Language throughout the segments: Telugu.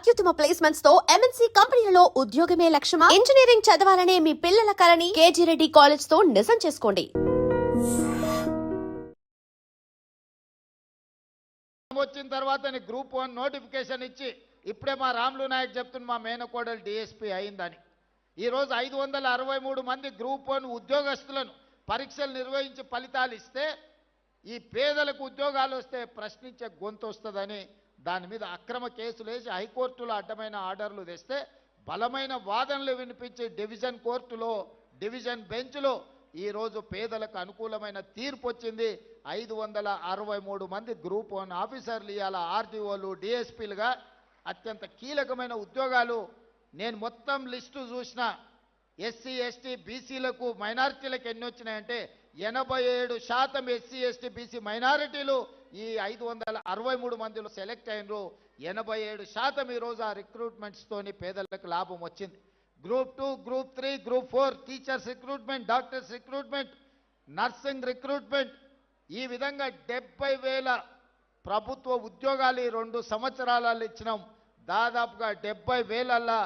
అత్యుత్తమ ప్లేస్మెంట్స్ తో ఎంఎన్సీ కంపెనీలలో ఉద్యోగమే లక్ష్యమా? ఇంజనీరింగ్ చదవాలనే మీ పిల్లల కలని కేజీ రెడ్డి కాలేజ్ తో నిజం చేసుకోండి. వచ్చిన తర్వాత గ్రూప్ 1 నోటిఫికేషన్ ఇచ్చి ఇప్పుడే మా రాములు నాయక్ చెప్తున్న మా మేనకోడలు డిఎస్పీ అయిందని. ఈరోజు 563 మంది గ్రూప్ 1 ఉద్యోగస్తులను పరీక్షలు నిర్వహించి ఫలితాలు ఇస్తే ఈ పేదలకు ఉద్యోగాలు వస్తే ప్రశ్నించే గొంతు వస్తుందని దాని మీద అక్రమ కేసులు వేసి హైకోర్టులో అడ్డమైన ఆర్డర్లు తెస్తే బలమైన వాదనలు వినిపించి డివిజన్ కోర్టులో డివిజన్ బెంచ్లో ఈరోజు పేదలకు అనుకూలమైన తీర్పు వచ్చింది. 563 మంది గ్రూప్ 1 ఆఫీసర్లు ఇవాళ ఆర్డీఓలు డిఎస్పీలుగా అత్యంత కీలకమైన ఉద్యోగాలు. నేను మొత్తం లిస్టు చూసిన ఎస్సీ ఎస్టీ బీసీలకు మైనారిటీలకు ఎన్ని వచ్చినాయంటే 87% ఎస్సీ ఎస్టీ బీసీ మైనారిటీలు ఈ 563 మందిలో సెలెక్ట్ అయినరు. 87% ఈరోజు ఆ రిక్రూట్మెంట్స్తోని పేదలకు లాభం వచ్చింది. Group 2, group 3, group 4 teachers recruitment, doctors recruitment, nursing recruitment, ఈ విధంగా 70,000 ప్రభుత్వ ఉద్యోగాలు ఈ 2 సంవత్సరాలలో ఇచ్చినాం. దాదాపుగా 70,000ల్లో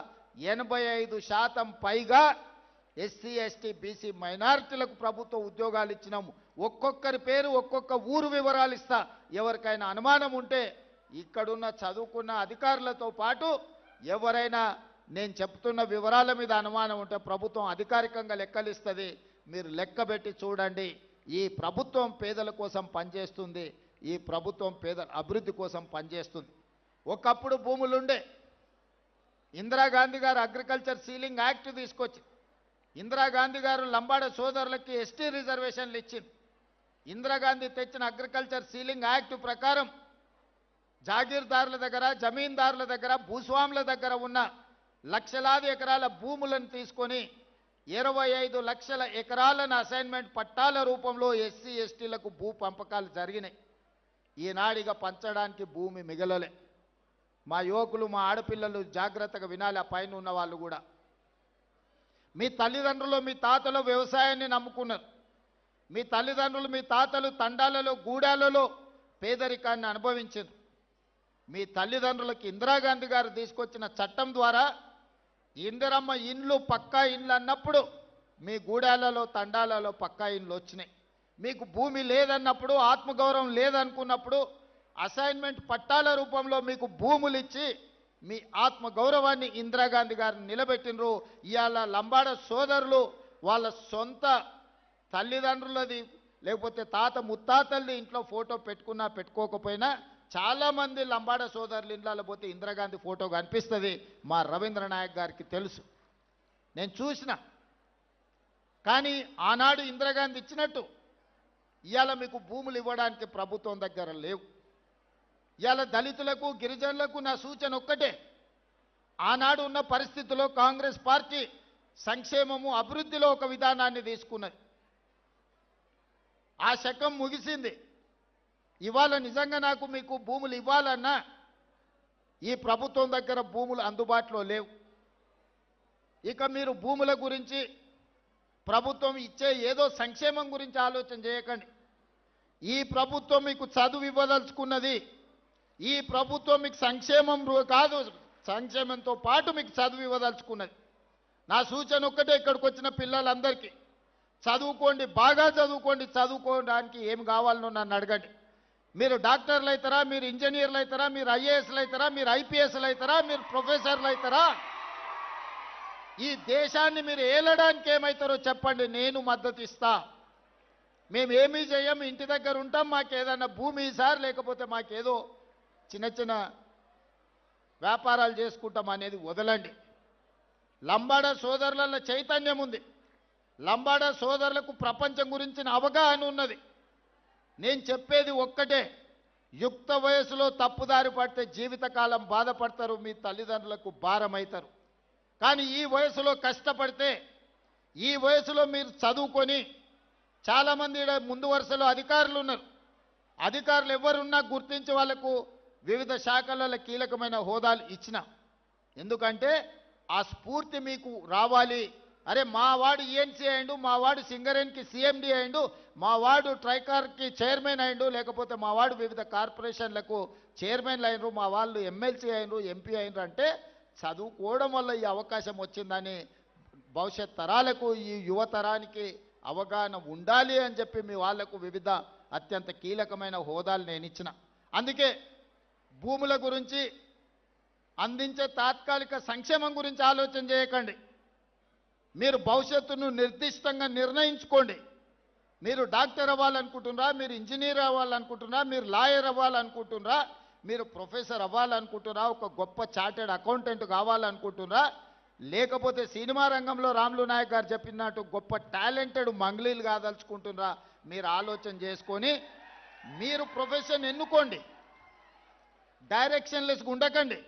85% పైగా ఎస్సీ ఎస్టీ బీసీ మైనారిటీలకు ప్రభుత్వ ఉద్యోగాలు ఇచ్చినాము. ఒక్కొక్కరి పేరు ఒక్కొక్క ఊరు వివరాలు ఇస్తా. ఎవరికైనా అనుమానం ఉంటే ఇక్కడున్న చదువుకున్న అధికారులతో పాటు ఎవరైనా నేను చెప్తున్న వివరాల మీద అనుమానం ఉంటే ప్రభుత్వం అధికారికంగా లెక్కలిస్తుంది. మీరు లెక్కబెట్టి చూడండి. ఈ ప్రభుత్వం పేదల కోసం పనిచేస్తుంది. ఈ ప్రభుత్వం పేదల అభివృద్ధి కోసం పనిచేస్తుంది. ఒకప్పుడు భూములుండే ఇందిరాగాంధీ గారు అగ్రికల్చర్ సీలింగ్ యాక్ట్ తీసుకొచ్చి ఇందిరాగాంధీ గారు లంబాడ సోదరులకి ఎస్టీ రిజర్వేషన్లు ఇచ్చింది. ఇందిరాగాంధీ తెచ్చిన అగ్రికల్చర్ సీలింగ్ యాక్ట్ ప్రకారం జాగీర్దారుల దగ్గర జమీందారుల దగ్గర భూస్వాముల దగ్గర ఉన్న లక్షలాది ఎకరాల భూములను తీసుకొని 25 లక్షల ఎకరాలను అసైన్మెంట్ పట్టాల రూపంలో ఎస్సీ ఎస్టీలకు భూ పంపకాలు జరిగినాయి. ఈనాడిగా పంచడానికి భూమి మిగలలే. మా యువకులు మా ఆడపిల్లలు జాగ్రత్తగా వినాలి. ఆ పైన ఉన్న వాళ్ళు కూడా మీ తల్లిదండ్రులు మీ తాతలు వ్యవసాయాన్ని నమ్ముకున్నారు. మీ తల్లిదండ్రులు మీ తాతలు తండాలలో గూడాలలో పేదరికాన్ని అనుభవించారు. మీ తల్లిదండ్రులకు ఇందిరాగాంధీ గారు తీసుకొచ్చిన చట్టం ద్వారా ఇందిరమ్మ ఇండ్లు పక్కా ఇండ్లు అన్నప్పుడు మీ గూడాలలో తండాలలో పక్కా ఇండ్లు వచ్చినాయి. మీకు భూమి లేదన్నప్పుడు ఆత్మగౌరవం లేదనుకున్నప్పుడు అసైన్మెంట్ పట్టాల రూపంలో మీకు భూములు ఇచ్చి మీ ఆత్మగౌరవాన్ని ఇందిరాగాంధీ గారిని నిలబెట్టినరు. ఇవాళ లంబాడ సోదరులు వాళ్ళ సొంత తల్లిదండ్రులది లేకపోతే తాత ముత్తాతల్ని ఇంట్లో ఫోటో పెట్టుకున్నా పెట్టుకోకపోయినా చాలామంది లంబాడ సోదరులు ఇండ్లలో పోతే ఇందిరాగాంధీ ఫోటో కనిపిస్తుంది. మా రవీంద్ర నాయక్ గారికి తెలుసు, నేను చూసిన. కానీ ఆనాడు ఇందిరాగాంధీ ఇచ్చినట్టు ఇవాళ మీకు భూములు ఇవ్వడానికి ప్రభుత్వం దగ్గర లేవు. ఇవాళ దళితులకు గిరిజనులకు నా సూచన ఒక్కటే, ఆనాడు ఉన్న పరిస్థితుల్లో కాంగ్రెస్ పార్టీ సంక్షేమము అభివృద్ధిలో ఒక విధానాన్ని తీసుకున్నది. ఆ శకం ముగిసింది. ఇవాళ నిజంగా నాకు మీకు భూములు ఇవ్వాలన్నా ఈ ప్రభుత్వం దగ్గర భూములు అందుబాటులో లేవు. ఇక మీరు భూముల గురించి ప్రభుత్వం ఇచ్చే ఏదో సంక్షేమం గురించి ఆలోచన చేయకండి. ఈ ప్రభుత్వం మీకు చదువు ఇవ్వదలుచుకున్నది. ఈ ప్రభుత్వం మీకు సంక్షేమం కాదు, సంక్షేమంతో పాటు మీకు చదువు ఇవ్వదలుచుకున్నది. నా సూచన ఒక్కటే, ఇక్కడికి వచ్చిన పిల్లలందరికీ చదువుకోండి, బాగా చదువుకోండి. చదువుకోవడానికి ఏం కావాలనో నన్ను అడగండి. మీరు డాక్టర్లు అవుతారా, మీరు ఇంజనీర్లు అవుతారా, మీరు ఐఏఎస్లు అవుతారా, మీరు ఐపీఎస్లు అవుతారా, మీరు ప్రొఫెసర్లు అవుతారా, ఈ దేశాన్ని మీరు ఏలడానికి ఏమవుతారో చెప్పండి, నేను మద్దతు ఇస్తా. మేమేమీ చేయం, ఇంటి దగ్గర ఉంటాం, మాకేదన్నా భూమి సార్, లేకపోతే మాకేదో చిన్న చిన్న వ్యాపారాలు చేసుకుంటాం అనేది వదలండి. లంబాడ సోదరుల చైతన్యం ఉంది. లంబాడ సోదరులకు ప్రపంచం గురించిన అవగాహన ఉన్నది. నేను చెప్పేది ఒక్కటే, యుక్త వయసులో తప్పుదారి పడితే జీవితకాలం బాధపడతారు, మీ తల్లిదండ్రులకు భారం అవుతారు. కానీ ఈ వయసులో కష్టపడితే, ఈ వయసులో మీరు చదువుకొని, చాలామంది ముందు వరుసలో అధికారులు ఉన్నారు. అధికారులు ఎవరున్నా గుర్తించి వాళ్లకు వివిధ శాఖలలో కీలకమైన హోదాలు ఇచ్చిన. ఎందుకంటే ఆ స్ఫూర్తి మీకు రావాలి. అరే మా వాడు ఈఎన్సీ అయిండు, మా వాడు సింగరేన్కి సిఎండి అయిండు, మా వాడు ట్రైకార్కి చైర్మన్ అయిండు, లేకపోతే మా వాడు వివిధ కార్పొరేషన్లకు చైర్మన్లు అయినరు, మా వాళ్ళు ఎమ్మెల్సీ అయినరు, ఎంపీ అయినరు అంటే చదువుకోవడం వల్ల ఈ అవకాశం వచ్చిందని భవిష్యత్ తరాలకు ఈ యువతరానికి అవగాహన ఉండాలి అని చెప్పి మీ వాళ్లకు వివిధ అత్యంత కీలకమైన హోదాలు నేను ఇచ్చిన. అందుకే భూముల గురించి అందించే తాత్కాలిక సంక్షేమం గురించి ఆలోచన చేయకండి. మీరు భవిష్యత్తును నిర్దిష్టంగా నిర్ణయించుకోండి. మీరు డాక్టర్ అవ్వాలనుకుంటున్నారా, మీరు ఇంజనీర్ అవ్వాలనుకుంటున్నారా, మీరు లాయర్ అవ్వాలనుకుంటున్నారా, మీరు ప్రొఫెసర్ అవ్వాలనుకుంటున్నారా, ఒక గొప్ప చార్టెడ్ అకౌంటెంట్ కావాలనుకుంటున్నారా, లేకపోతే సినిమా రంగంలో రాములు నాయక్ గారు చెప్పినట్టు గొప్ప టాలెంటెడ్ మంగ్లీలు కాదలుచుకుంటున్నారా, మీరు ఆలోచన చేసుకొని మీరు ప్రొఫెషన్ ఎన్నుకోండి. డైరెక్షన్లెస్గా ఉండకండి.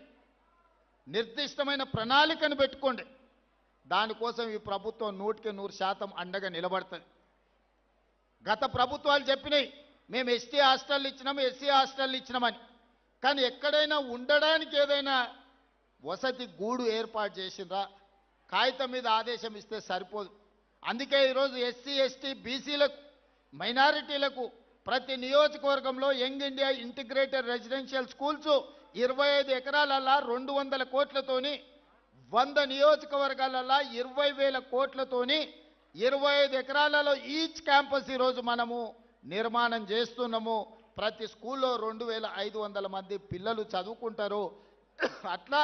నిర్దిష్టమైన ప్రణాళికను పెట్టుకోండి. దానికోసం ఈ ప్రభుత్వం 100% అండగా నిలబడుతుంది. గత ప్రభుత్వాలు చెప్పినాయి మేము ఎస్టీ హాస్టల్ ఇచ్చినాము, ఎస్సీ హాస్టల్ ఇచ్చినామని. కానీ ఎక్కడైనా ఉండడానికి ఏదైనా వసతి గూడు ఏర్పాటు చేసిండ్రా? కాగితం మీద ఆదేశం ఇస్తే సరిపోదు. అందుకే ఈరోజు ఎస్సీ ఎస్టీ బీసీలకు మైనారిటీలకు ప్రతి నియోజకవర్గంలో young India integrated residential schools 25 ఎకరాలల్లా 200 కోట్లతోని 100 నియోజకవర్గాలల్లా 20,000 కోట్లతోని 25 ఎకరాలలో ఈచ్ క్యాంపస్ ఈరోజు మనము నిర్మాణం చేస్తున్నాము. ప్రతి స్కూల్లో 2,500 మంది పిల్లలు చదువుకుంటారు. అట్లా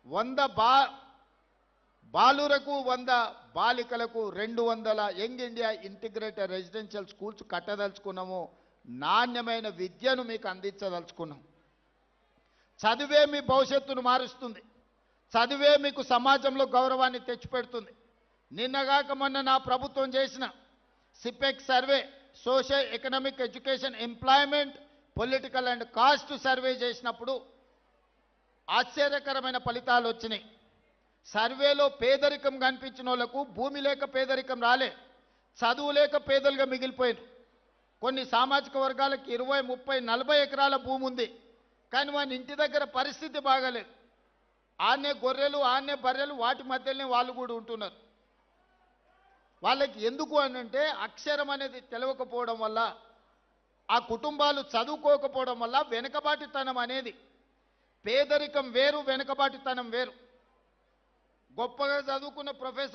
100 బాలురకు 100 బాలికలకు 200 young India integrated residential schools కట్టదలుచుకున్నాము. నాణ్యమైన విద్యను మీకు అందించదలుచుకున్నాం. చదివే మీ భవిష్యత్తును మారుస్తుంది. చదివే మీకు సమాజంలో గౌరవాన్ని తెచ్చిపెడుతుంది. నిన్నగాక మొన్న నా ప్రభుత్వం చేసిన సిపెక్ survey, social economic education employment political and caste survey చేసినప్పుడు ఆశ్చర్యకరమైన ఫలితాలు వచ్చినాయి. సర్వేలో పేదరికం కనిపించిన వాళ్ళకు భూమి లేక పేదరికం రాలే, చదువు లేక పేదలుగా మిగిలిపోయారు. కొన్ని సామాజిక వర్గాలకు 20, 30, 40 ఎకరాల భూమి ఉంది, కానీ వాని ఇంటి దగ్గర పరిస్థితి బాగాలేదు. ఆనే గొర్రెలు, ఆనే బర్రెలు, వాటి మధ్యలోనే వాళ్ళు కూడా ఉంటున్నారు. వాళ్ళకి ఎందుకు అనంటే అక్షరం అనేది తెలియకపోవడం వల్ల, ఆ కుటుంబాలు చదువుకోకపోవడం వల్ల వెనుకబాటుతనం అనేది, పేదరికం వేరు, వెనుకబాటుతనం వేరు. గొప్పగా చదువుకున్న ప్రొఫెసర్